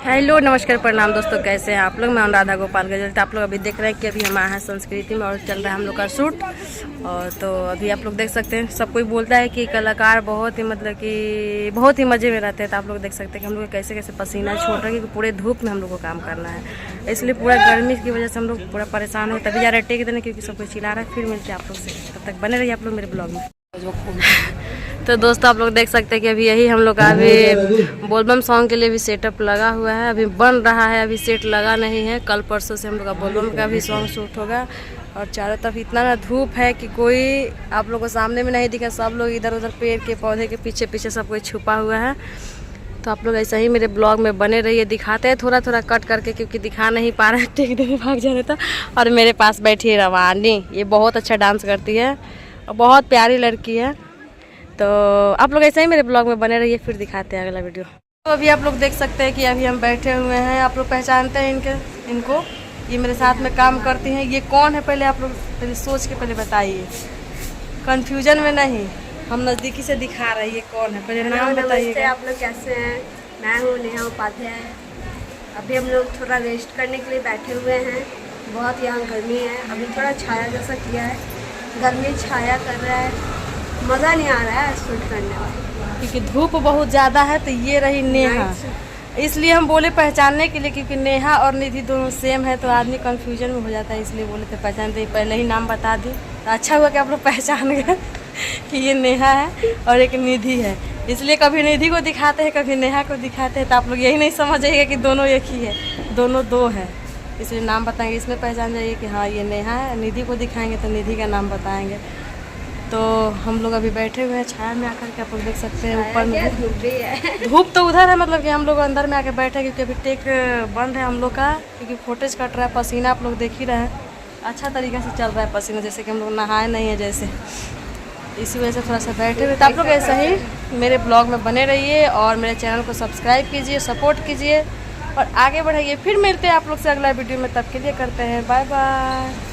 Hello नमस्कार प्रणाम दोस्तों, कैसे हैं आप लोग। मैं राधा गोपाल गजल। आप लोग अभी देख रहे हैं कि अभी हम आए हैं संस्कृति में और चल रहा है हम लोग का शूट। और तो अभी आप लोग देख सकते हैं, सब कोई बोलता है कि कलाकार बहुत ही मतलब कि बहुत ही मज़े में रहते हैं। तो आप लोग देख सकते हैं कि हम लोग कैसे कैसे पसीना छोड़ रहे हैं कि पूरे धूप में हम लोग को काम करना है, इसलिए पूरा गर्मी की वजह से हम लोग पूरा परेशान है। तभी जा रहे टेक देने क्योंकि सब कुछ चिल्ला रहा है। फिर मिलते हैं आप लोग से, तब तक बने रहिए आप लोग मेरे ब्लॉग में। तो दोस्तों आप लोग देख सकते हैं कि अभी यही हम लोग का अभी बोलबम सॉन्ग के लिए भी सेटअप लगा हुआ है, अभी बन रहा है, अभी सेट लगा नहीं है। कल परसों से हम लोग का बोलबम का भी सॉन्ग शूट होगा। और चारों तरफ इतना ना धूप है कि कोई आप लोग को सामने में नहीं दिखा, सब लोग इधर उधर पेड़ के पौधे के पीछे पीछे सब कोई छुपा हुआ है। तो आप लोग ऐसा ही मेरे ब्लॉग में बने रहिए, दिखाते हैं थोड़ा थोड़ा कट करके क्योंकि दिखा नहीं पा रहे हैं, टेक देने भाग जा रहे था। और मेरे पास बैठी है रवानी, ये बहुत अच्छा डांस करती है और बहुत प्यारी लड़की है। तो आप लोग ऐसे ही मेरे ब्लॉग में बने रहिए, फिर दिखाते हैं अगला वीडियो। तो अभी आप लोग देख सकते हैं कि अभी हम बैठे हुए हैं। आप लोग पहचानते हैं इनको, ये मेरे साथ में काम करती हैं। ये कौन है पहले आप लोग पहले सोच के पहले बताइए, कंफ्यूजन में नहीं, हम नज़दीकी से दिखा रहे हैं ये कौन है। पहले नाम बताइए। आप लोग कैसे हैं? मैं हूँ नेहा उपाध्याय। अभी हम लोग थोड़ा रेस्ट करने के लिए बैठे हुए हैं। बहुत यहाँ गर्मी है, अभी थोड़ा छाया जैसा किया है, गर्मी छाया कर रहा है, मज़ा नहीं आ रहा है शूट करने में क्योंकि धूप बहुत ज़्यादा है। तो ये रही नेहा, इसलिए हम बोले पहचानने के लिए, क्योंकि नेहा और निधि दोनों सेम है तो आदमी कंफ्यूजन में हो जाता है, इसलिए बोले थे पहचानते। पहले ही नाम बता दी तो अच्छा हुआ कि आप लोग पहचान गए कि ये नेहा है और एक निधि है। इसलिए कभी निधि को दिखाते हैं कभी नेहा को दिखाते हैं, तो आप लोग यही नहीं समझ जाइएगा कि दोनों एक ही है, दोनों दो है। इसलिए नाम बताएंगे, इसमें पहचान जाइए कि हाँ ये नेहा है। निधि को दिखाएंगे तो निधि का नाम बताएंगे। तो हम लोग अभी बैठे हुए हैं छाया में आकर के, आप लोग देख सकते हैं ऊपर में धूप भी है। धूप तो उधर है, मतलब कि हम लोग अंदर में आके बैठे क्योंकि अभी टेक बंद है हम लोग का, क्योंकि फुटेज कट रहा है। पसीना आप लोग देख ही रहे हैं, अच्छा तरीके से चल रहा है पसीना, जैसे कि हम लोग नहाए नहीं है जैसे, इसी वजह से थोड़ा सा बैठे हुए। तो आप लोग ऐसा ही मेरे ब्लॉग में बने रहिए और मेरे चैनल को सब्सक्राइब कीजिए, सपोर्ट कीजिए और आगे बढ़ाइए। फिर मिलते हैं आप लोग से अगला वीडियो में, तब के लिए करते हैं बाय बाय।